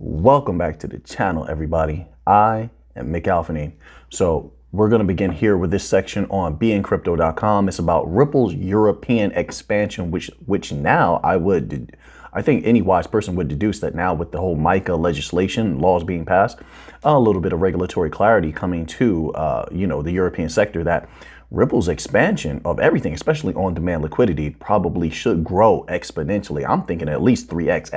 Welcome back to the channel, everybody. I am Mick Alfany. So we're going to begin here with this section on beincrypto.com. It's about Ripple's European expansion, which now I think any wise person would deduce that now with the whole MiCA legislation, laws being passed, a little bit of regulatory clarity coming to, the European sector, that Ripple's expansion of everything, especially on demand liquidity, probably should grow exponentially. I'm thinking at least 3x,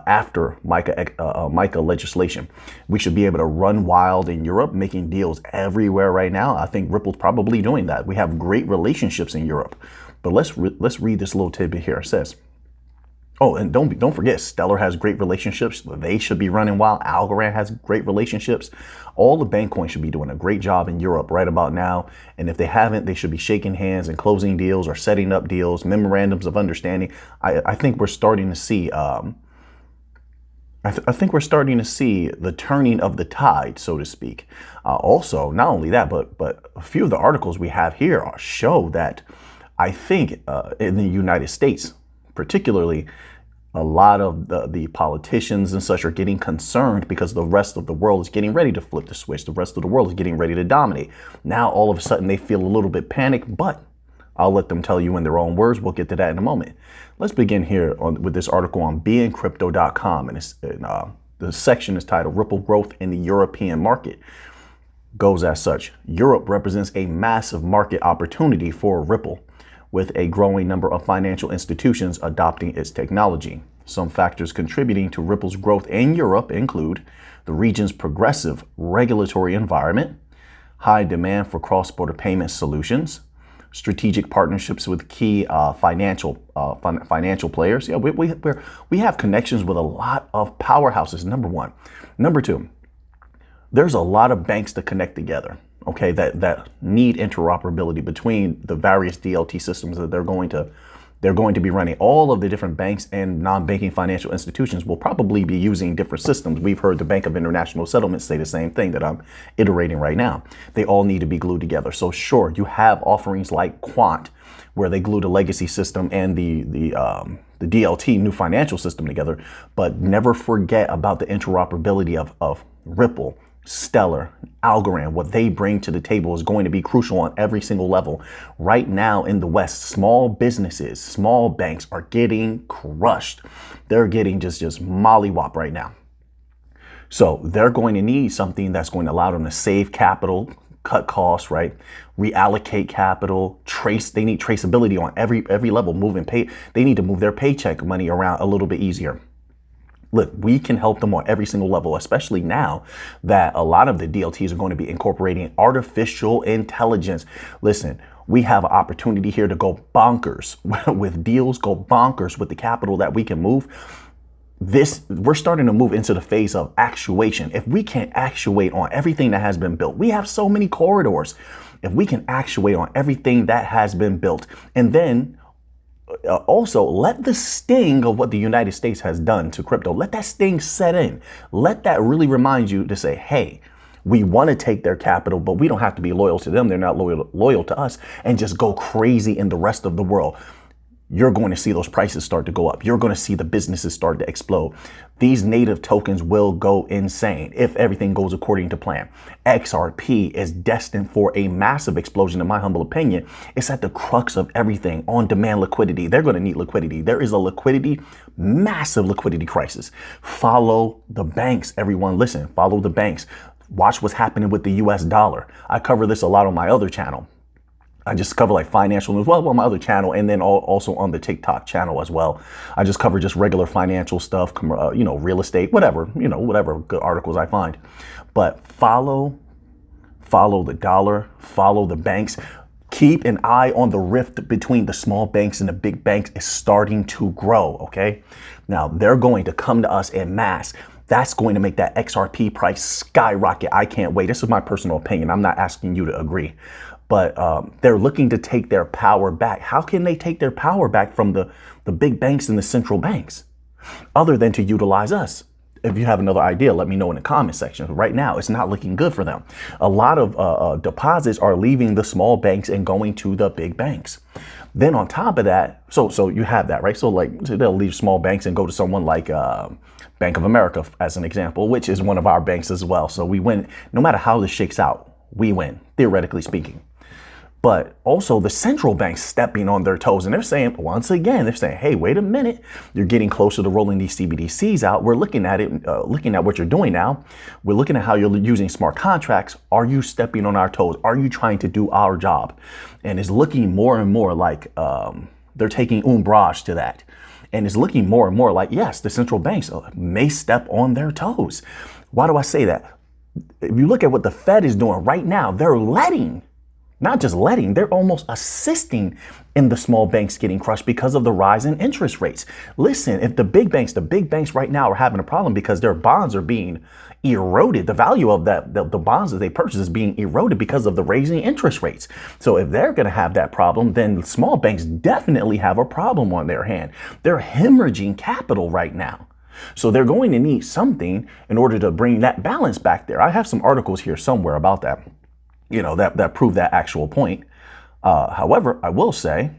after MiCA legislation. We should be able to run wild in Europe, making deals everywhere right now. I think Ripple's probably doing that. We have great relationships in Europe. But let's read this little tidbit here. It says, oh, and don't forget, Stellar has great relationships. They should be running wild. Algo has great relationships. All the bank coins should be doing a great job in Europe right about now. And if they haven't, they should be shaking hands and closing deals or setting up deals, memorandums of understanding. I think we're starting to see. I think we're starting to see the turning of the tide, so to speak. Also, not only that, but a few of the articles we have here show that I think in the United States, particularly, a lot of the politicians and such are getting concerned because the rest of the world is getting ready to flip the switch. The rest of the world is getting ready to dominate. Now, all of a sudden, they feel a little bit panicked, but I'll let them tell you in their own words. We'll get to that in a moment. Let's begin here with this article on beincrypto.com. And the section is titled Ripple Growth in the European Market. Goes as such. Europe represents a massive market opportunity for Ripple, with a growing number of financial institutions adopting its technology. Some factors contributing to Ripple's growth in Europe include the region's progressive regulatory environment, high demand for cross-border payment solutions, strategic partnerships with key financial players. Yeah, we have connections with a lot of powerhouses, number one. Number two, there's a lot of banks to connect together. Okay, that need interoperability between the various DLT systems that they're going to be running. All of the different banks and non-banking financial institutions will probably be using different systems. We've heard the Bank of International Settlements say the same thing that I'm iterating right now. They all need to be glued together. So sure, you have offerings like Quant, where they glue the legacy system and the DLT new financial system together, but never forget about the interoperability of Ripple, Stellar, Algo. What they bring to the table is going to be crucial on every single level. Right now in the West, small businesses, small banks are getting crushed. They're getting just mollywop right now. So they're going to need something that's going to allow them to save capital, cut costs, right? Reallocate capital, they need traceability on every level, they need to move their paycheck money around a little bit easier. Look, we can help them on every single level, especially now that a lot of the DLTs are going to be incorporating artificial intelligence. Listen, we have an opportunity here to go bonkers with deals, go bonkers with the capital that we can move. We're starting to move into the phase of actuation. If we can't actuate on everything that has been built, we have so many corridors. If we can actuate on everything that has been built, and then also let the sting of what the United States has done to crypto, let that sting set in. Let that really remind you to say, hey, we want to take their capital, but we don't have to be loyal to them. They're not loyal to us, and just go crazy in the rest of the world. You're going to see those prices start to go up. You're going to see the businesses start to explode. These native tokens will go insane if everything goes according to plan. XRP is destined for a massive explosion, in my humble opinion. It's at the crux of everything. On demand liquidity. They're going to need liquidity. There is a massive liquidity crisis. Follow the banks, everyone. Listen, follow the banks. Watch what's happening with the US dollar. I cover this a lot on my other channel. I just cover like financial news, well, on my other channel, and then also on the TikTok channel as well. I just cover just regular financial stuff, real estate, whatever good articles I find. But follow the dollar, follow the banks. Keep an eye on the rift between the small banks and the big banks is starting to grow, okay? Now, they're going to come to us en masse. That's going to make that XRP price skyrocket. I can't wait. This is my personal opinion. I'm not asking you to agree. But they're looking to take their power back. How can they take their power back from the big banks and the central banks other than to utilize us? If you have another idea, let me know in the comment section. Right now, it's not looking good for them. A lot of deposits are leaving the small banks and going to the big banks. Then on top of that, so you have that, right? So like they'll leave small banks and go to someone like Bank of America as an example, which is one of our banks as well. So we win, no matter how this shakes out, we win, theoretically speaking. But also the central banks stepping on their toes, and they're saying, once again, they're saying, hey, wait a minute, you're getting closer to rolling these CBDCs out. We're looking at it, looking at what you're doing now. We're looking at how you're using smart contracts. Are you stepping on our toes? Are you trying to do our job? And it's looking more and more like they're taking umbrage to that. And it's looking more and more like, yes, the central banks may step on their toes. Why do I say that? If you look at what the Fed is doing right now, they're letting, not just letting, they're almost assisting in the small banks getting crushed because of the rise in interest rates. Listen, if the big banks right now are having a problem because their bonds are being eroded. The value of the bonds that they purchase is being eroded because of the raising interest rates. So if they're going to have that problem, then small banks definitely have a problem on their hand. They're hemorrhaging capital right now. So they're going to need something in order to bring that balance back there. I have some articles here somewhere about that, you know, that prove that actual point. However, I will say,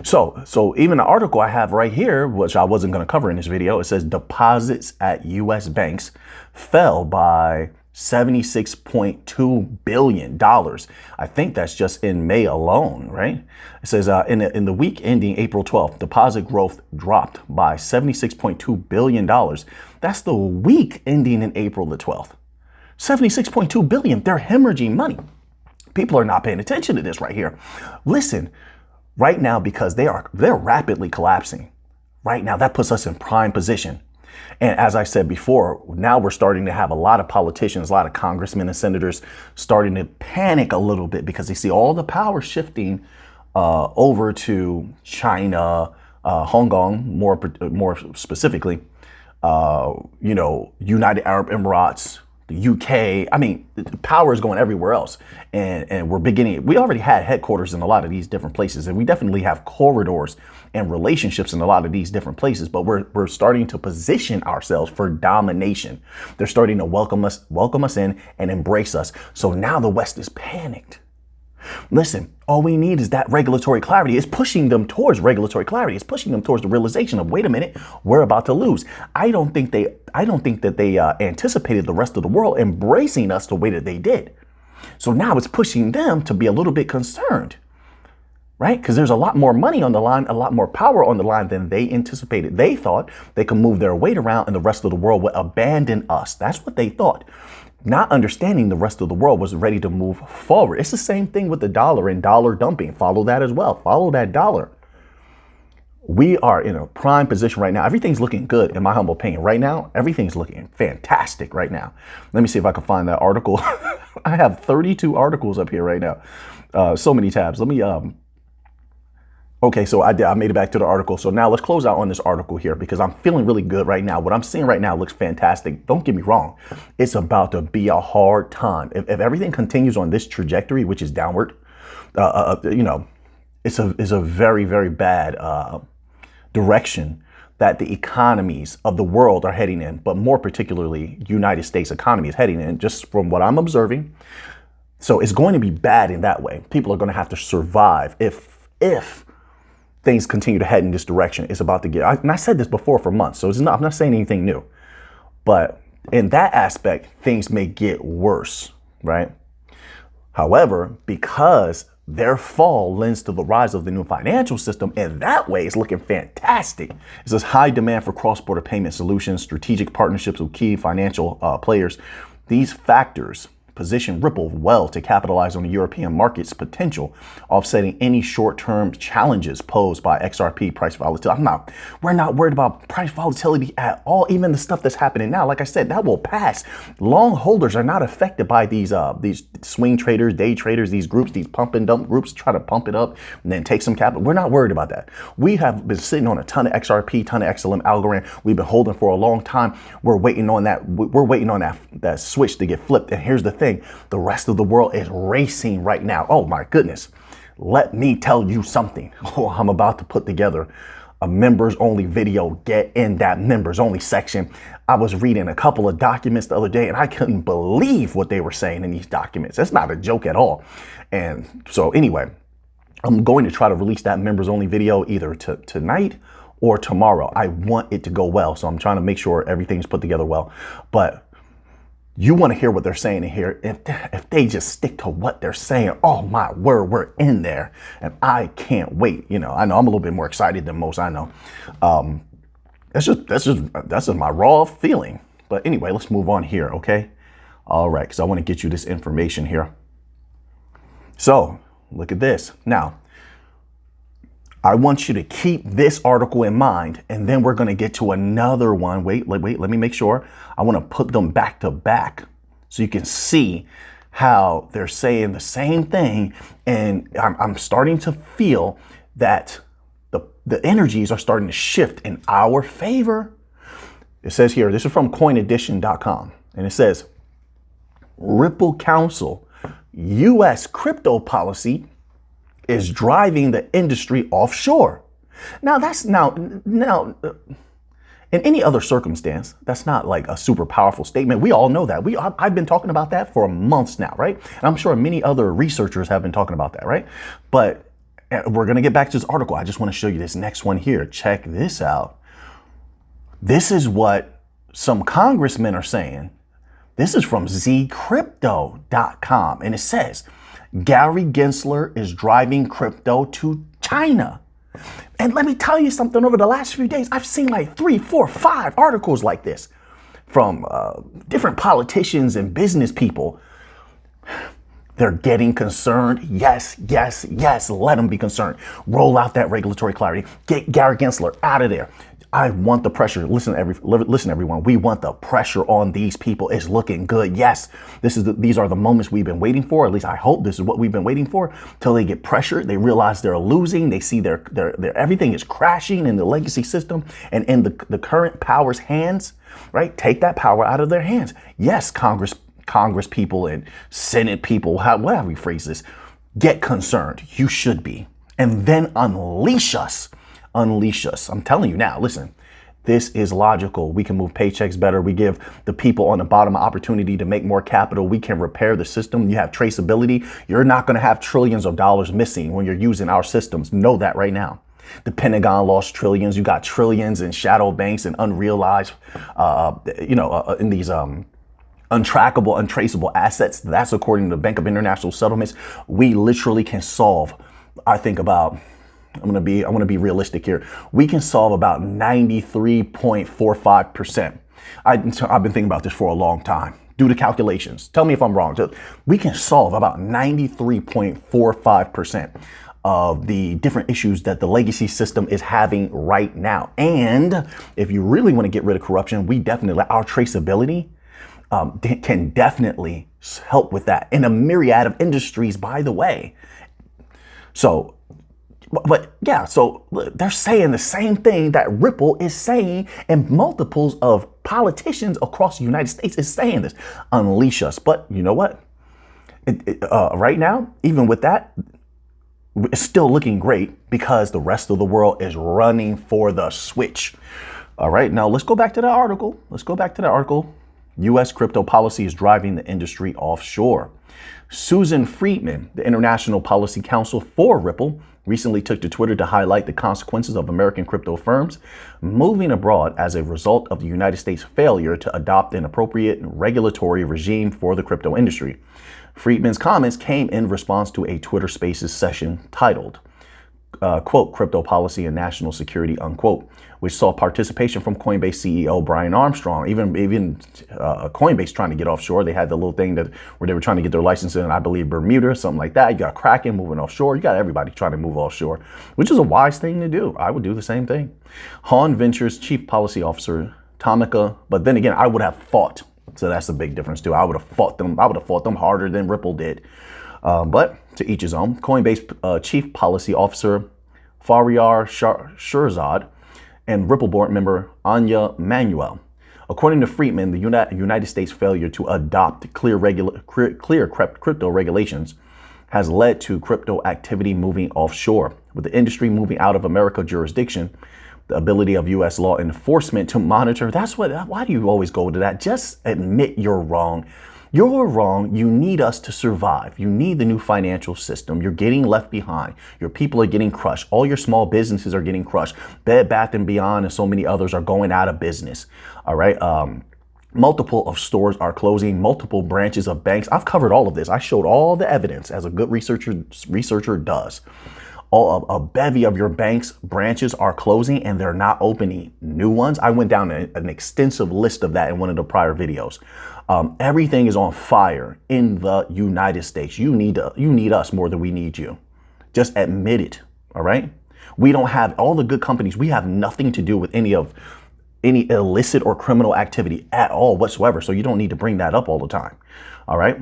so even the article I have right here, which I wasn't going to cover in this video, it says deposits at U.S. banks fell by $76.2 billion. I think that's just in May alone, right? It says in the week ending April 12th, deposit growth dropped by $76.2 billion. That's the week ending in April the 12th. $76.2 billion. They're hemorrhaging money. People are not paying attention to this right here. Listen, right now, because they're rapidly collapsing. Right now, that puts us in prime position. And as I said before, now we're starting to have a lot of politicians, a lot of congressmen and senators starting to panic a little bit because they see all the power shifting over to China, Hong Kong, more specifically, you know, United Arab Emirates, the UK. I mean, power is going everywhere else. And we already had headquarters in a lot of these different places. And we definitely have corridors and relationships in a lot of these different places. But we're starting to position ourselves for domination. They're starting to welcome us in and embrace us. So now the West is panicked. Listen, all we need is that regulatory clarity. It's pushing them towards regulatory clarity. It's pushing them towards the realization of, wait a minute, we're about to lose. I don't think that they anticipated the rest of the world embracing us the way that they did. So now it's pushing them to be a little bit concerned, right? Because there's a lot more money on the line, a lot more power on the line than they anticipated. They thought they could move their weight around and the rest of the world would abandon us. That's what they thought. Not understanding the rest of the world was ready to move forward. It's the same thing with the dollar and dollar dumping. Follow that as well. Follow that dollar. We are in a prime position right now. Everything's looking good, in my humble opinion. Right now, everything's looking fantastic right now. Let me see if I can find that article. I have 32 articles up here right now. So many tabs. Let me, okay, so I made it back to the article. So now let's close out on this article here because I'm feeling really good right now. What I'm seeing right now looks fantastic. Don't get me wrong. It's about to be a hard time. If everything continues on this trajectory, which is downward, you know, it's a very, very bad direction that the economies of the world are heading in, but more particularly United States economy is heading in, just from what I'm observing. So it's going to be bad in that way. People are going to have to survive if things continue to head in this direction. It's about to get, and I said this before for months, so I'm not saying anything new, but in that aspect, things may get worse, right? However, because their fall lends to the rise of the new financial system, and that way it's looking fantastic. It says high demand for cross-border payment solutions, strategic partnerships with key financial players. These factors position Ripple well to capitalize on the European market's potential, offsetting any short-term challenges posed by XRP price volatility. We're not worried about price volatility at all. Even the stuff that's happening now, like I said, that will pass. Long holders are not affected by these swing traders, day traders, these groups, these pump and dump groups try to pump it up and then take some capital. We're not worried about that. We have been sitting on a ton of XRP, ton of XLM algorithm. We've been holding for a long time. We're waiting on that. We're waiting on that switch to get flipped. And here's the thing. thing. The rest of the world is racing right now. Oh my goodness. Let me tell you something. Oh, I'm about to put together a members only video. Get in that members only section. I was reading a couple of documents the other day and I couldn't believe what they were saying in these documents. That's not a joke at all. And so anyway, I'm going to try to release that members only video either tonight or tomorrow. I want it to go well. So I'm trying to make sure everything's put together well. But you want to hear what they're saying in here. If they just stick to what they're saying, oh my word, we're in there. And I can't wait. You know, I know I'm a little bit more excited than most, I know. That's just my raw feeling. But anyway, let's move on here, okay? All right, because I want to get you this information here. So look at this. Now, I want you to keep this article in mind, and then we're going to get to another one. Wait, let me make sure. I want to put them back to back so you can see how they're saying the same thing. And I'm starting to feel that the energies are starting to shift in our favor. It says here, this is from coinedition.com, and it says, Ripple Council, U.S. crypto policy is driving the industry offshore. Now in any other circumstance, that's not like a super powerful statement. We all know that. I've been talking about that for months now, right? And I'm sure many other researchers have been talking about that, right? But we're going to get back to this article. I just want to show you this next one here. Check this out. This is what some congressmen are saying. This is from zcrypto.com, and it says, Gary Gensler is driving crypto to China. And let me tell you something, over the last few days, I've seen like 3, 4, 5 articles like this from different politicians and business people. They're getting concerned. Yes, yes, yes. Let them be concerned. Roll out that regulatory clarity. Get Gary Gensler out of there. I want the pressure. Listen, everyone. We want the pressure on these people. It's looking good. Yes, these are the moments we've been waiting for. At least I hope this is what we've been waiting for. Till they get pressured, they realize they're losing. They see their everything is crashing in the legacy system and in the current power's hands. Right? Take that power out of their hands. Yes, Congress people and Senate people, however we phrase this, get concerned. You should be, and then unleash us. Unleash us. I'm telling you now, listen, this is logical. We can move paychecks better. We give the people on the bottom an opportunity to make more capital. We can repair the system. You have traceability. You're not going to have trillions of dollars missing when you're using our systems. Know that right now. The Pentagon lost trillions. You got trillions in shadow banks and unrealized, in these untrackable, untraceable assets. That's according to the Bank of International Settlements. We literally can solve, I think about, I'm going to be realistic here. We can solve about 93.45%. I've been thinking about this for a long time. Do the calculations. Tell me if I'm wrong. We can solve about 93.45% of the different issues that the legacy system is having right now. And if you really want to get rid of corruption, our traceability can definitely help with that in a myriad of industries, by the way. So they're saying the same thing that Ripple is saying, and multiples of politicians across the United States is saying this. Unleash us. But you know what? Right now, even with that, it's still looking great because the rest of the world is running for the switch. All right, now let's go back to the article. U.S. crypto policy is driving the industry offshore. Susan Friedman, the International Policy Counsel for Ripple, recently took to Twitter to highlight the consequences of American crypto firms moving abroad as a result of the United States' failure to adopt an appropriate regulatory regime for the crypto industry. Friedman's comments came in response to a Twitter Spaces session titled, quote, Crypto Policy and National Security, unquote, which saw participation from Coinbase CEO Brian Armstrong. Even Coinbase trying to get offshore. They had the little thing where they were trying to get their license in, I believe, Bermuda, something like that. You got Kraken moving offshore. You got everybody trying to move offshore, which is a wise thing to do. I would do the same thing. Han Ventures Chief Policy Officer Tamika, but then again, I would have fought. So that's a big difference too. I would have fought them harder than Ripple did. But to each his own. Coinbase Chief Policy Officer Faryar Shirzad and Ripple board member Anya Manuel According to Friedman, the United States failure to adopt clear crypto regulations has led to crypto activity moving offshore. With the industry moving out of America jurisdiction, the ability of U.S. law enforcement to monitor, why do you always go to that? Just admit you're wrong. You're wrong. You need us to survive. You need the new financial system. You're getting left behind. Your people are getting crushed. All your small businesses are getting crushed. Bed Bath & Beyond and so many others are going out of business. All right. Multiple of stores are closing, multiple branches of banks. I've covered all of this. I showed all the evidence as a good researcher does. A bevy of your bank's branches are closing and they're not opening new ones. I went down an extensive list of that in one of the prior videos. Everything is on fire in the United States. You need us more than we need you. Just admit it. All right. We don't have all the good companies. We have nothing to do with any illicit or criminal activity at all whatsoever. So you don't need to bring that up all the time. All right.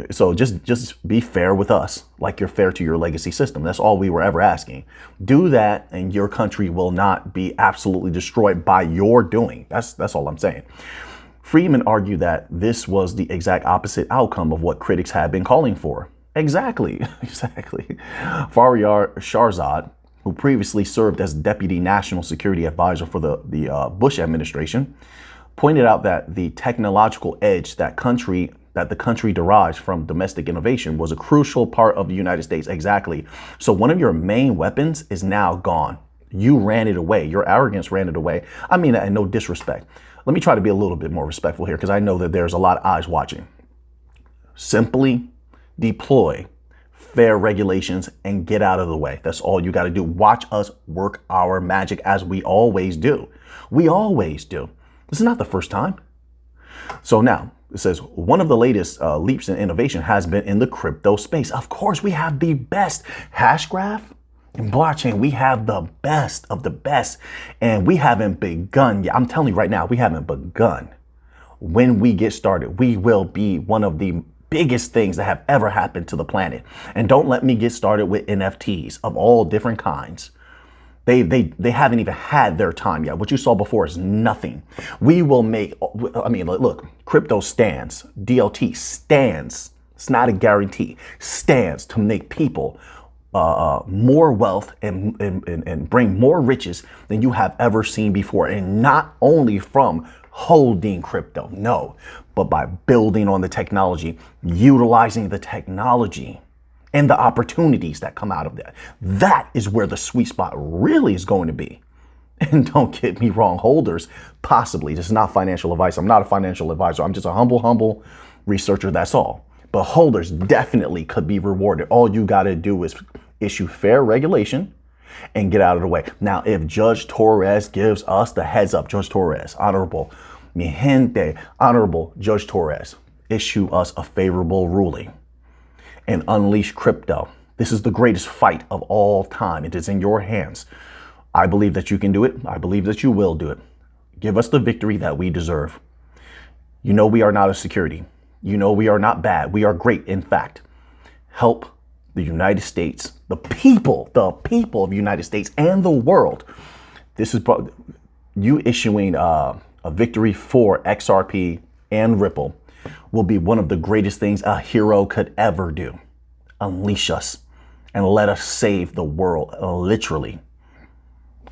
So just be fair with us, like you're fair to your legacy system. That's all we were ever asking. Do that and your country will not be absolutely destroyed by your doing. That's all I'm saying. Friedman argued that this was the exact opposite outcome of what critics had been calling for. Exactly. Faryar Shahzad, who previously served as Deputy National Security Advisor for the Bush administration, pointed out that the technological edge that the country derives from domestic innovation was a crucial part of the United States. Exactly. So one of your main weapons is now gone. You ran it away. Your arrogance ran it away. I mean, and no disrespect. Let me try to be a little bit more respectful here because I know that there's a lot of eyes watching. Simply deploy fair regulations and get out of the way. That's all you got to do. Watch us work our magic as we always do. We always do. This is not the first time. So now it says one of the latest leaps in innovation has been in the crypto space. Of course, we have the best hash graph in blockchain. We have the best of the best, and we haven't begun yet. I'm telling you right now, we haven't begun. When we get started, we will be one of the biggest things that have ever happened to the planet. And don't let me get started with NFTs of all different kinds. They haven't even had their time yet. What you saw before is nothing. We will make, I mean, look, crypto stands, DLT stands. It's not a guarantee, stands to make people more wealth and bring more riches than you have ever seen before. And not only from holding crypto, no, but by building on the technology, utilizing the technology and the opportunities that come out of that. That is where the sweet spot really is going to be. And don't get me wrong, holders, possibly. This is not financial advice. I'm not a financial advisor. I'm just a humble researcher. That's all. But holders definitely could be rewarded. All you got to do is issue fair regulation and get out of the way. Now, if Judge Torres gives us the heads up, Judge Torres, honorable, mi gente, honorable Judge Torres, issue us a favorable ruling and unleash crypto. This is the greatest fight of all time. It is in your hands. I believe that you can do it. I believe that you will do it. Give us the victory that we deserve. You know we are not a security. You know we are not bad. We are great. In fact, help the United States, the people of the United States and the world. This is you issuing a victory for XRP and Ripple will be one of the greatest things a hero could ever do. Unleash us and let us save the world, literally.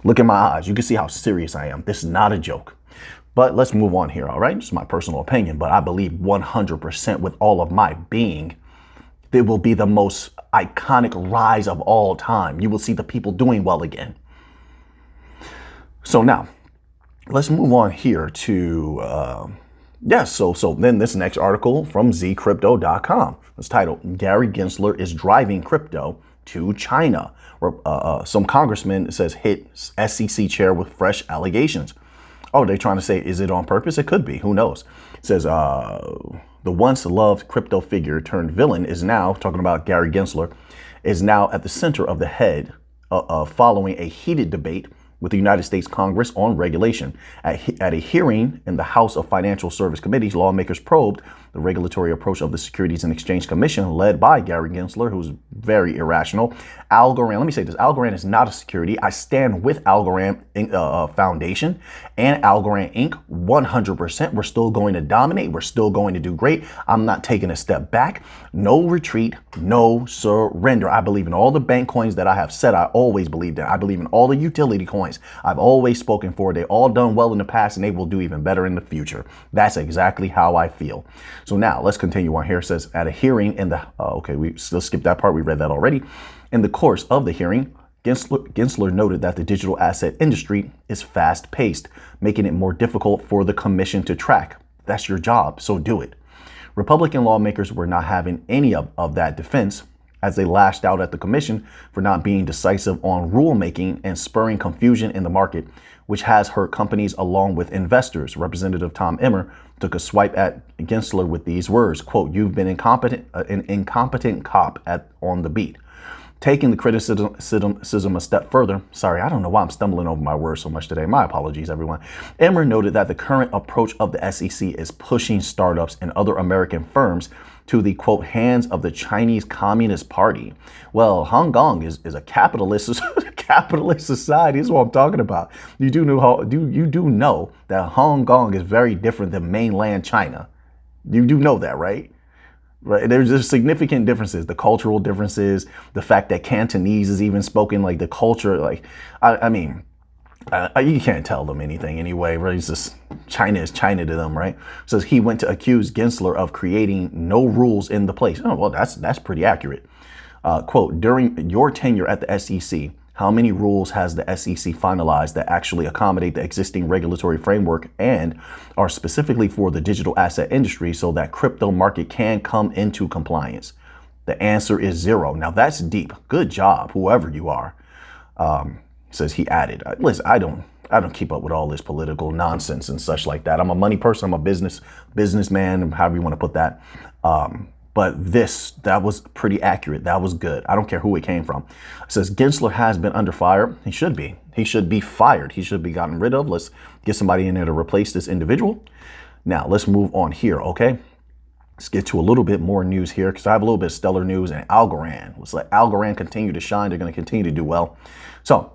Look in my eyes. You can see how serious I am. This is not a joke. But let's move on here, all right? It's my personal opinion, but I believe 100% with all of my being, it will be the most iconic rise of all time. You will see the people doing well again. So now, let's move on here to, so then this next article from zcrypto.com. It's titled, Gary Gensler is driving crypto to China. Some congressman, it says, hit SEC chair with fresh allegations. Oh, they're trying to say, is it on purpose? It could be. Who knows? It says, the once loved crypto figure turned villain is now, talking about Gary Gensler, is now at the center of the head following a heated debate with the United States Congress on regulation. At a hearing in the House of Financial Service Committees, lawmakers probed the regulatory approach of the Securities and Exchange Commission, led by Gary Gensler, who's very irrational. Algorand, let me say this, Algorand is not a security. I stand with Algorand Foundation and Algorand Inc. 100%. We're still going to dominate. We're still going to do great. I'm not taking a step back. No retreat, no surrender. I believe in all the bank coins that I have said I always believed in. I believe in all the utility coins I've always spoken for. They all done well in the past and they will do even better in the future. That's exactly how I feel. So now let's continue on here. It says at a hearing in the, okay, we still skipped that part. We read that already. In the course of the hearing, Gensler noted that the digital asset industry is fast paced, making it more difficult for the commission to track. That's your job, so do it. Republican lawmakers were not having any of that defense as they lashed out at the commission for not being decisive on rulemaking and spurring confusion in the market, which has hurt companies along with investors. Representative Tom Emmer took a swipe at Gensler with these words, quote, "You've been an incompetent cop on the beat." Taking the criticism a step further, sorry, I don't know why I'm stumbling over my words so much today. My apologies, everyone. Emmer noted that the current approach of the SEC is pushing startups and other American firms to the, quote, hands of the Chinese Communist Party. Well, Hong Kong is a capitalist capitalist society. Is what I'm talking about. You do know that Hong Kong is very different than mainland China. You do know that, right? Right. There's significant differences, the cultural differences, the fact that Cantonese is even spoken, like the culture, like, I mean, you can't tell them anything anyway, right? It's just China is China to them, right? So he went to accuse Gensler of creating no rules in the place. Oh, well, that's pretty accurate. Quote, during your tenure at the SEC, how many rules has the SEC finalized that actually accommodate the existing regulatory framework and are specifically for the digital asset industry so that crypto market can come into compliance? The answer is zero. Now that's deep. Good job, whoever you are. Says he added. Listen, I don't keep up with all this political nonsense and such like that. I'm a money person. I'm a businessman, however you want to put that. But that was pretty accurate. That was good. I don't care who it came from. It says Gensler has been under fire. He should be. He should be fired. He should be gotten rid of. Let's get somebody in there to replace this individual. Now, let's move on here, okay? Let's get to a little bit more news here because I have a little bit of stellar news and Algorand. Let's let Algorand continue to shine. They're going to continue to do well. So,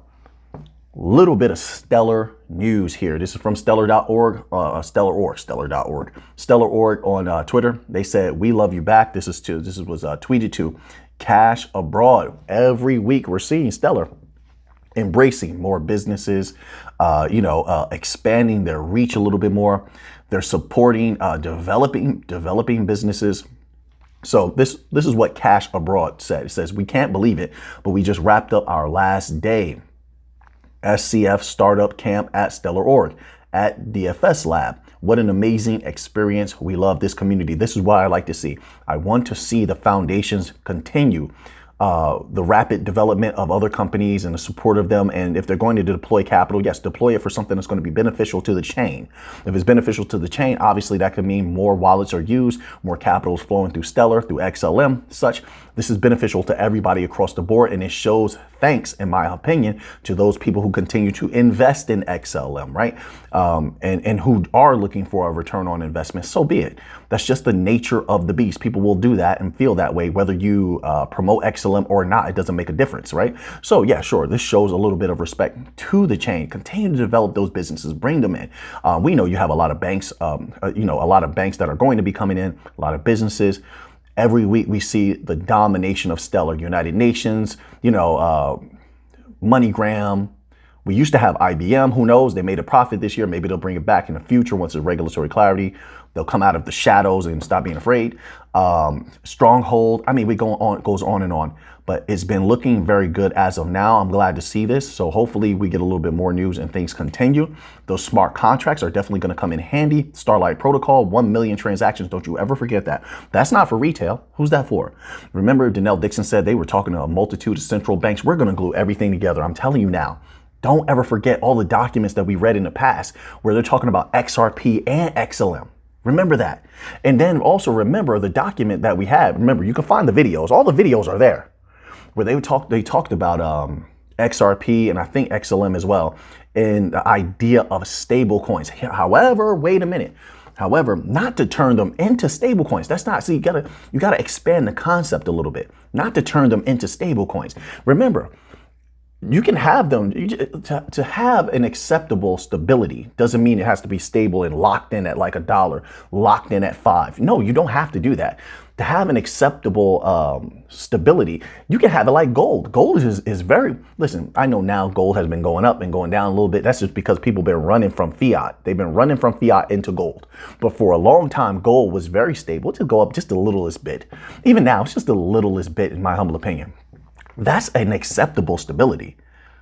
little bit of stellar news here. This is from stellar.org, stellar.org on Twitter. They said, "We love you back." This was tweeted to Cash Abroad. Every week we're seeing Stellar embracing more businesses, expanding their reach a little bit more. They're supporting developing businesses. So this is what Cash Abroad said. It says, "We can't believe it, but we just wrapped up our last day SCF startup camp at Stellar.org at DFS Lab. What an amazing experience. We love this community." This is what I like to see. I want to see the foundations continue the rapid development of other companies and the support of them. And if they're going to deploy capital, yes, deploy it for something that's going to be beneficial to the chain. If it's beneficial to the chain, obviously that could mean more wallets are used, more capital is flowing through Stellar, through XLM, such. This is beneficial to everybody across the board. And it shows thanks, in my opinion, to those people who continue to invest in XLM, right? And who are looking for a return on investment. So be it. That's just the nature of the beast. People will do that and feel that way, whether you promote XLM or not. It doesn't make a difference, right? So yeah, sure. This shows a little bit of respect to the chain. Continue to develop those businesses, bring them in. We know you have a lot of banks, a lot of banks that are going to be coming in, a lot of businesses. Every week we see the domination of Stellar, United Nations, MoneyGram. We used to have IBM. Who knows? They made a profit this year. Maybe they'll bring it back in the future once there's regulatory clarity. They'll come out of the shadows and stop being afraid. Stronghold. I mean, it goes on and on. But it's been looking very good as of now. I'm glad to see this. So hopefully we get a little bit more news and things continue. Those smart contracts are definitely going to come in handy. Starlight Protocol, 1 million transactions. Don't you ever forget that. That's not for retail. Who's that for? Remember, Danelle Dixon said they were talking to a multitude of central banks. We're going to glue everything together. I'm telling you now. Don't ever forget all the documents that we read in the past where they're talking about XRP and XLM. Remember that. And then also remember the document that we had. Remember, you can find the videos. All the videos are there where they talked about XRP and I think XLM as well, and the idea of stable coins. However, wait a minute. However, not to turn them into stable coins. That's not, see, you gotta expand the concept a little bit, not to turn them into stable coins. Remember, you can have them, to have an acceptable stability doesn't mean it has to be stable and locked in at like $1, locked in at 5. No, you don't have to do that. To have an acceptable stability, you can have it like gold. Gold is very, listen, I know now gold has been going up and going down a little bit. That's just because people have been running from fiat. They've been running from fiat into gold. But for a long time, gold was very stable. It could go up just the littlest bit. Even now, it's just the littlest bit in my humble opinion. That's an acceptable stability.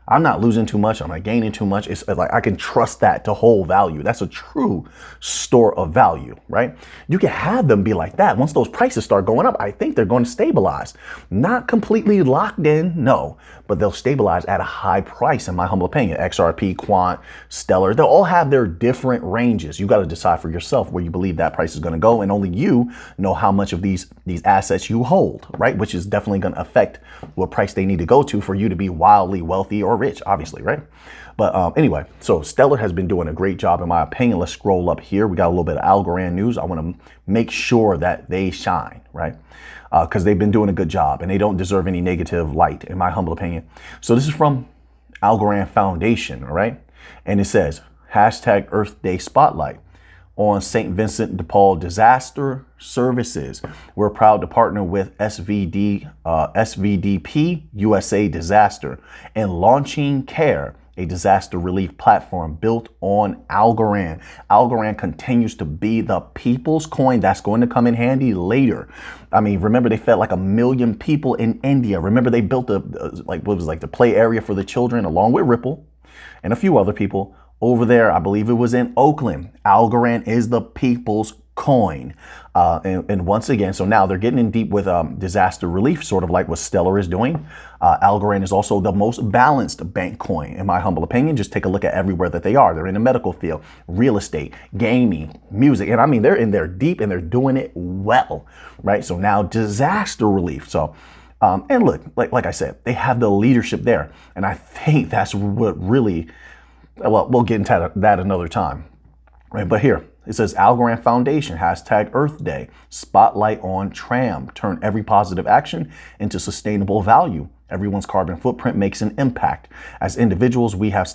I'm not losing too much. I'm not gaining too much. It's like I can trust that to hold value. That's a true store of value, right? You can have them be like that. Once those prices start going up, I think they're going to stabilize. Not completely locked in, no, but they'll stabilize at a high price, in my humble opinion. XRP, Quant, Stellar, they'll all have their different ranges. You got to decide for yourself where you believe that price is going to go, and only you know how much of these assets you hold, right? Which is definitely going to affect what price they need to go to for you to be wildly wealthy or rich, obviously, right? But anyway, so Stellar has been doing a great job, in my opinion. Let's scroll up here. We got a little bit of Algo news. I want to make sure that they shine, right? Because they've been doing a good job and they don't deserve any negative light, in my humble opinion. So this is from Algo Foundation, all right? And it says, hashtag Earth Day Spotlight. On St. Vincent de Paul Disaster Services, we're proud to partner with SVDP USA Disaster and launching CARE, a disaster relief platform built on Algo. Algo continues to be the people's coin. That's going to come in handy later. I mean, remember they fed like 1 million people in India. Remember they built the play area for the children along with Ripple and a few other people. Over there, I believe it was in Oakland. Algo is the people's coin. And once again, so now they're getting in deep with disaster relief, sort of like what Stellar is doing. Algo is also the most balanced bank coin, in my humble opinion. Just take a look at everywhere that they are. They're in the medical field, real estate, gaming, music. And I mean, they're in there deep and they're doing it well, right? So now disaster relief. So, and look, like I said, they have the leadership there. And I think that's what really, well, we'll get into that another time, right? But here it says Algo Foundation, hashtag Earth Day, spotlight on TRAM, turn every positive action into sustainable value. Everyone's carbon footprint makes an impact. As individuals, we have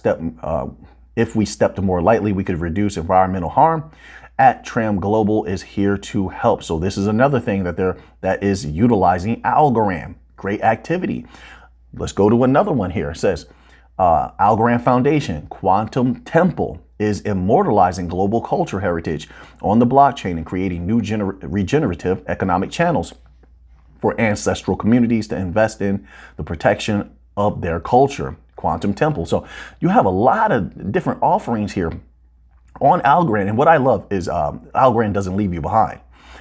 if we stepped more lightly, we could reduce environmental harm. At TRAM Global is here to help. So this is another thing that is utilizing Algo. Great activity. Let's go to another one here. It says, Algo Foundation, Quantum Temple is immortalizing global culture heritage on the blockchain and creating new regenerative economic channels for ancestral communities to invest in the protection of their culture. Quantum Temple. So you have a lot of different offerings here on Algo. And what I love is Algo doesn't leave you behind.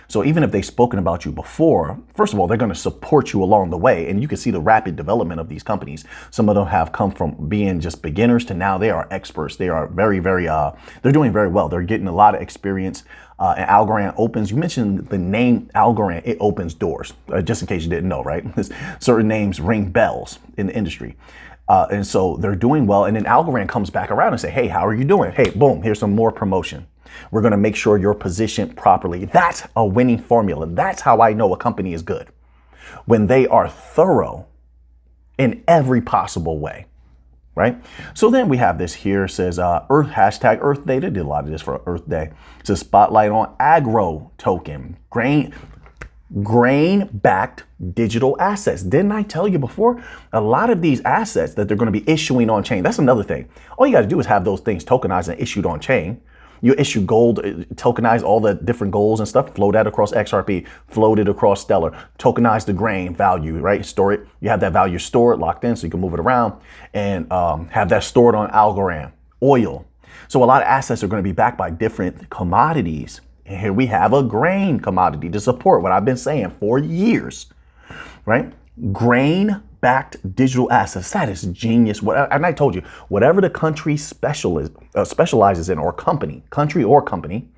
So even if they've spoken about you before, first of all, they're going to support you along the way. And you can see the rapid development of these companies. Some of them have come from being just beginners to now they are experts. They are very, they're doing very well. They're getting a lot of experience. And Algo opens, you mentioned the name Algo, it opens doors, just in case you didn't know, right? Certain names ring bells in the industry. And so they're doing well. And then Algo comes back around and say, hey, how are you doing? Hey, boom, here's some more promotion. We're going to make sure you're positioned properly. That's a winning formula. That's how I know a company is good. When they are thorough in every possible way, right? So then we have this here. It says hashtag Earth Day. They did a lot of this for Earth Day. It says spotlight on agro token, grain-backed digital assets. Didn't I tell you before? A lot of these assets that they're going to be issuing on chain. That's another thing. All you got to do is have those things tokenized and issued on chain. You issue gold, tokenize all the different golds and stuff, flow that across XRP, float it across Stellar, tokenize the grain value, right? Store it. You have that value stored, locked in, so you can move it around and have that stored on Algo. Oil. So a lot of assets are going to be backed by different commodities. And here we have a grain commodity to support what I've been saying for years, right? Grain-backed digital assets. That is genius. And I told you, whatever the country specializes in, or country or company,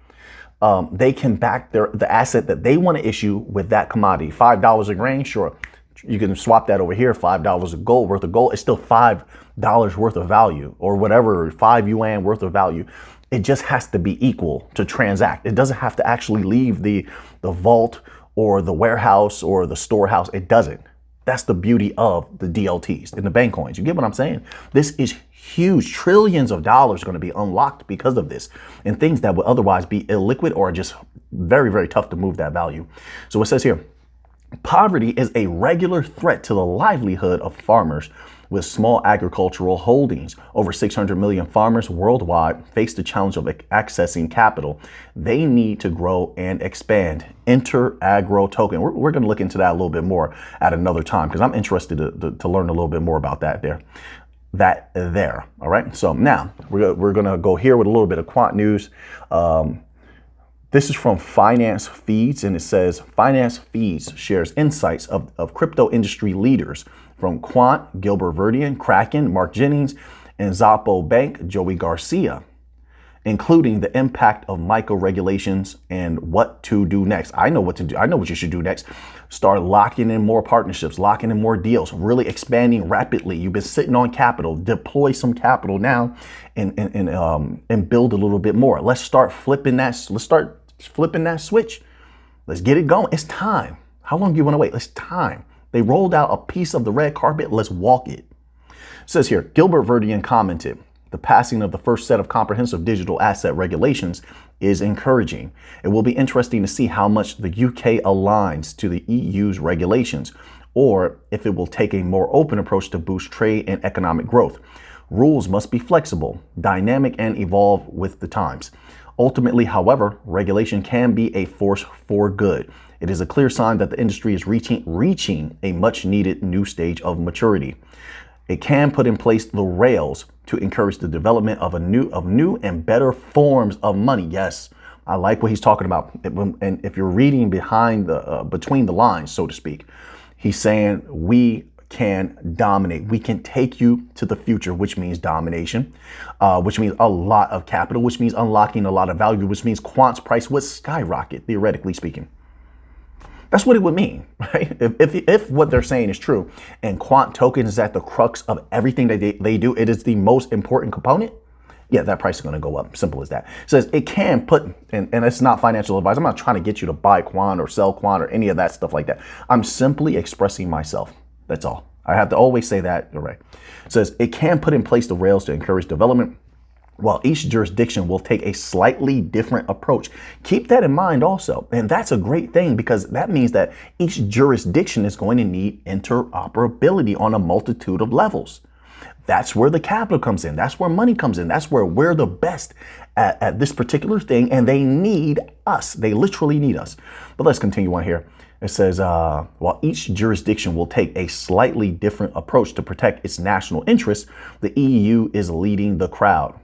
they can back the asset that they want to issue with that commodity. $5 a grain, sure. You can swap that over here, $5 of gold worth of gold. It's still $5 worth of value, or whatever, 5 yuan worth of value. It just has to be equal to transact. It doesn't have to actually leave the vault or the warehouse or the storehouse. It doesn't. That's the beauty of the DLTs and the bank coins. You get what I'm saying? This is huge. Trillions of dollars going to be unlocked because of this, and things that would otherwise be illiquid or just very, very tough to move that value. So it says here, poverty is a regular threat to the livelihood of farmers with small agricultural holdings. Over 600 million farmers worldwide face the challenge of accessing capital. They need to grow and expand. Enter Agro token. We're going to look into that a little bit more at another time because I'm interested to learn a little bit more about that there. All right. So now we're going to go here with a little bit of quant news. This is from Finance Feeds, and it says Finance Feeds shares insights of crypto industry leaders from Quant, Gilbert Verdian, Kraken, Mark Jennings, and Xapo Bank, Joey Garcia, including the impact of MiCA regulations and what to do next. I know what to do. I know what you should do next. Start locking in more partnerships, locking in more deals, really expanding rapidly. You've been sitting on capital. Deploy some capital now and build a little bit more. Let's start flipping that. Let's start flipping that switch. Let's get it going. It's time. How long do you want to wait? It's time. They rolled out a piece of the red carpet. Let's walk it. It says here, Gilbert Verdian commented, the passing of the first set of comprehensive digital asset regulations is encouraging. It will be interesting to see how much the UK aligns to the EU's regulations, or if it will take a more open approach to boost trade and economic growth. Rules must be flexible, dynamic, and evolve with the times. Ultimately, however, regulation can be a force for good. It is a clear sign that the industry is reaching a much needed new stage of maturity. It can put in place the rails to encourage the development of new and better forms of money. Yes, I like what he's talking about. And if you're reading between the lines, so to speak, he's saying we can dominate. We can take you to the future, which means domination, which means a lot of capital, which means unlocking a lot of value, which means Quant's price would skyrocket, theoretically speaking. That's what it would mean, right? If what they're saying is true and Quant token is at the crux of everything that they do, it is the most important component, yeah, that price is going to go up. Simple as that. It says it can put, and it's not financial advice. I'm not trying to get you to buy Quant or sell Quant or any of that stuff like that. I'm simply expressing myself. That's all. I have to always say that. All right. It says it can put in place the rails to encourage development, while each jurisdiction will take a slightly different approach. Keep that in mind also. And that's a great thing because that means that each jurisdiction is going to need interoperability on a multitude of levels. That's where the capital comes in. That's where money comes in. That's where we're the best at this particular thing. And they need us. They literally need us. But let's continue on here. It says, while each jurisdiction will take a slightly different approach to protect its national interests, the EU is leading the crowd.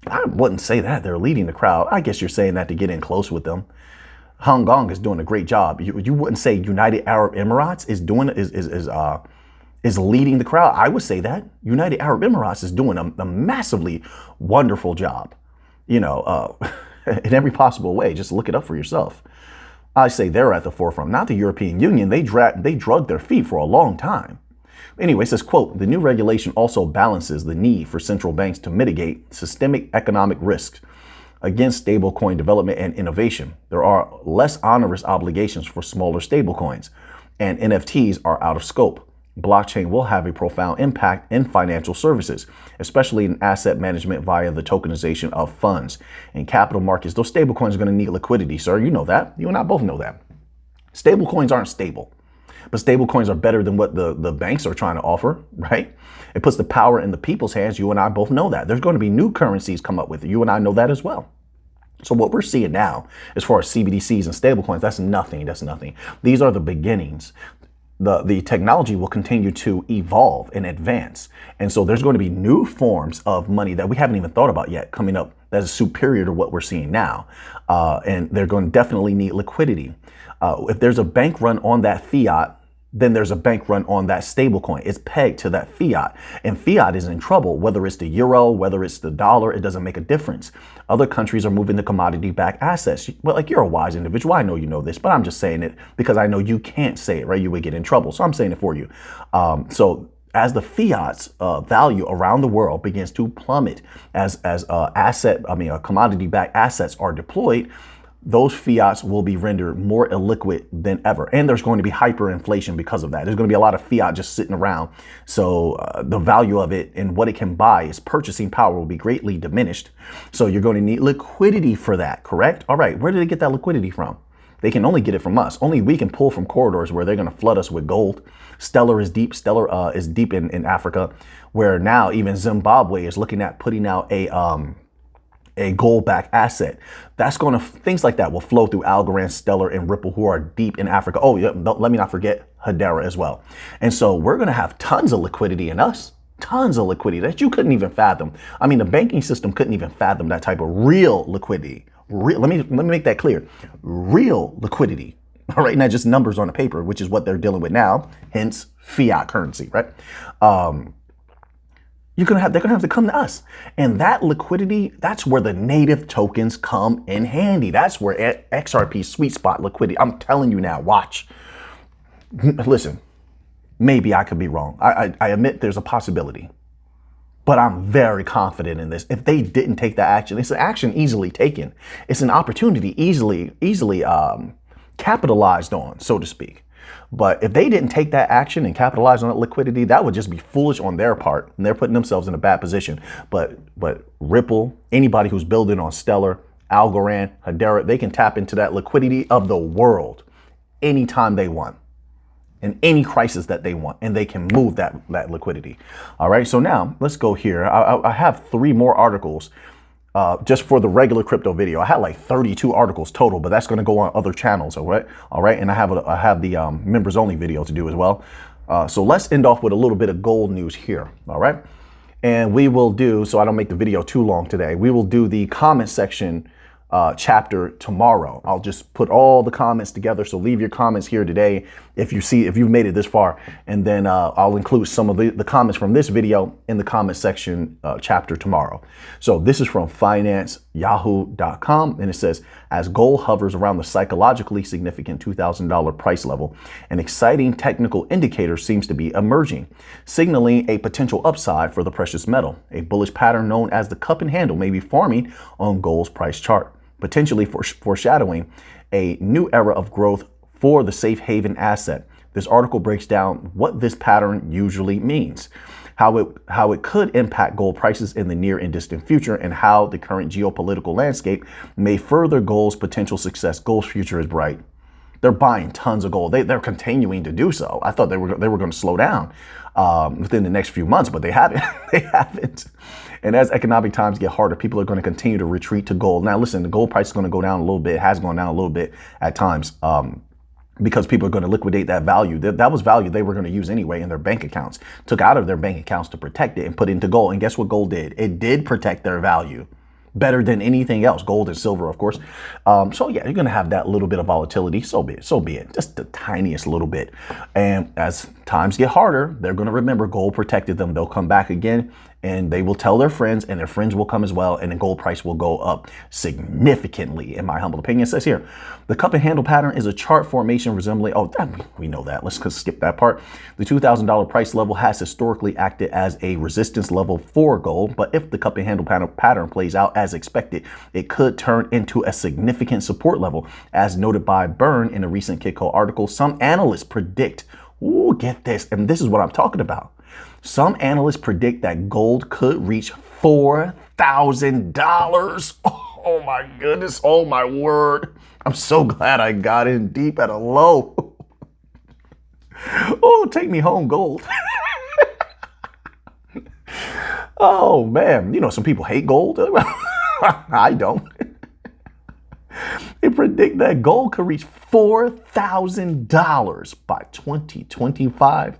I wouldn't say that they're leading the crowd. I guess you're saying that to get in close with them. Hong Kong is doing a great job. You wouldn't say United Arab Emirates is leading the crowd. I would say that United Arab Emirates is doing a massively wonderful job, in every possible way. Just look it up for yourself. I say they're at the forefront, not the European Union. They drugged their feet for a long time. Anyway, it says, quote, the new regulation also balances the need for central banks to mitigate systemic economic risks against stablecoin development and innovation. There are less onerous obligations for smaller stablecoins, and NFTs are out of scope. Blockchain will have a profound impact in financial services, especially in asset management via the tokenization of funds. In capital markets, those stablecoins are going to need liquidity, sir. You know that. You and I both know that. Stablecoins aren't stable. But stablecoins are better than what the banks are trying to offer, right? It puts the power in the people's hands. You and I both know that. There's going to be new currencies come up with it. You and I know that as well. So what we're seeing now, as far as CBDCs and stablecoins, that's nothing. That's nothing. These are the beginnings. The technology will continue to evolve and advance. And so there's going to be new forms of money that we haven't even thought about yet coming up that is superior to what we're seeing now. And they're going to definitely need liquidity. If there's a bank run on that fiat, then there's a bank run on that stablecoin. It's pegged to that fiat, and fiat is in trouble. Whether it's the euro, whether it's the dollar, it doesn't make a difference. Other countries are moving to commodity-backed assets. Well, like, you're a wise individual. I know you know this, but I'm just saying it because I know you can't say it, right? You would get in trouble. So I'm saying it for you. So as the fiat's value around the world begins to plummet, as commodity-backed assets are deployed, those fiats will be rendered more illiquid than ever. And there's going to be hyperinflation because of that. There's going to be a lot of fiat just sitting around. So the value of it and what it can buy, its purchasing power, will be greatly diminished. So you're going to need liquidity for that, correct? All right, where did they get that liquidity from? They can only get it from us. Only we can pull from corridors where they're going to flood us with gold. Stellar is deep. Stellar is deep in Africa, where now even Zimbabwe is looking at putting out a gold-backed asset. That's going to, things like that will flow through Algo, Stellar, and Ripple, who are deep in Africa. Oh, yeah, let me not forget Hedera as well. And so we're going to have tons of liquidity in us. Tons of liquidity that you couldn't even fathom. I mean, the banking system couldn't even fathom that type of real liquidity. Let me make that clear. Real liquidity. All right, not just numbers on a paper, which is what they're dealing with now. Hence, fiat currency, right? They're gonna have to come to us, and that liquidity, that's where the native tokens come in handy. That's where XRP sweet spot liquidity. I'm telling you now. Watch. Listen, maybe I could be wrong. I admit there's a possibility, but I'm very confident in this. If they didn't take that action, it's an action easily taken. It's an opportunity easily capitalized on, so to speak. But if they didn't take that action and capitalize on that liquidity, that would just be foolish on their part, and they're putting themselves in a bad position. But Ripple, anybody who's building on Stellar, Algo, Hedera, they can tap into that liquidity of the world anytime they want, in any crisis that they want, and they can move that liquidity. All right, so now let's go here. I have 3 more articles just for the regular crypto video. I had like 32 articles total, but that's going to go on other channels. All right. And I have the members only video to do as well. So let's end off with a little bit of gold news here. All right. And we will do, so I don't make the video too long today, we will do the comment section chapter tomorrow. I'll just put all the comments together. So leave your comments here today if you've made it this far, and then I'll include some of the comments from this video in the comment section chapter tomorrow. So this is from financeyahoo.com, and it says, as gold hovers around the psychologically significant $2,000 price level, an exciting technical indicator seems to be emerging, signaling a potential upside for the precious metal. A bullish pattern known as the cup and handle may be forming on gold's price chart, potentially foreshadowing a new era of growth for the safe haven asset. This article breaks down what this pattern usually means, how it could impact gold prices in the near and distant future, and how the current geopolitical landscape may further gold's potential success. Gold's future is bright. They're buying tons of gold. They're continuing to do so. I thought they were going to slow down within the next few months, but they haven't. They haven't. And as economic times get harder, people are going to continue to retreat to gold. Now, listen, the gold price is going to go down a little bit. It has gone down a little bit at times because people are going to liquidate that value. That was value they were going to use anyway in their bank accounts. Took out of their bank accounts to protect it and put it into gold. And guess what gold did? It did protect their value better than anything else. Gold and silver, of course. So yeah, you're going to have that little bit of volatility. So be it. Just the tiniest little bit. And as times get harder, they're going to remember gold protected them. They'll come back again, and they will tell their friends, and their friends will come as well, and the gold price will go up significantly, in my humble opinion. It says here, the cup and handle pattern is a chart formation resembling, we know that. Let's skip that part. The $2,000 price level has historically acted as a resistance level for gold, but if the cup and handle pattern plays out as expected, it could turn into a significant support level, as noted by Byrne in a recent Kitco article. Some analysts predict, get this, and this is what I'm talking about. Some analysts predict that gold could reach $4,000. Oh my goodness. Oh my word. I'm so glad I got in deep at a low. Oh, take me home, gold. Oh man. You know, some people hate gold. I don't. They predict that gold could reach $4,000 by 2025.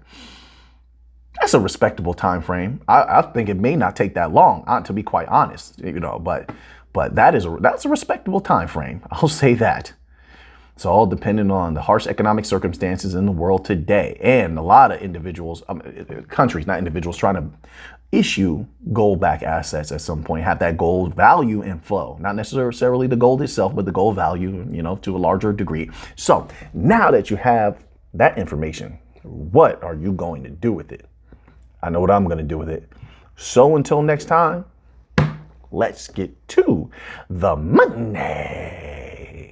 That's a respectable time frame. I think it may not take that long, to be quite honest, but that's a respectable time frame. I'll say that. It's all dependent on the harsh economic circumstances in the world today, and a lot of individuals, countries, not individuals, trying to issue gold-backed assets at some point, have that gold value and flow, not necessarily the gold itself, but the gold value, to a larger degree. So now that you have that information, what are you going to do with it? I know what I'm going to do with it. So until next time, let's get to the money.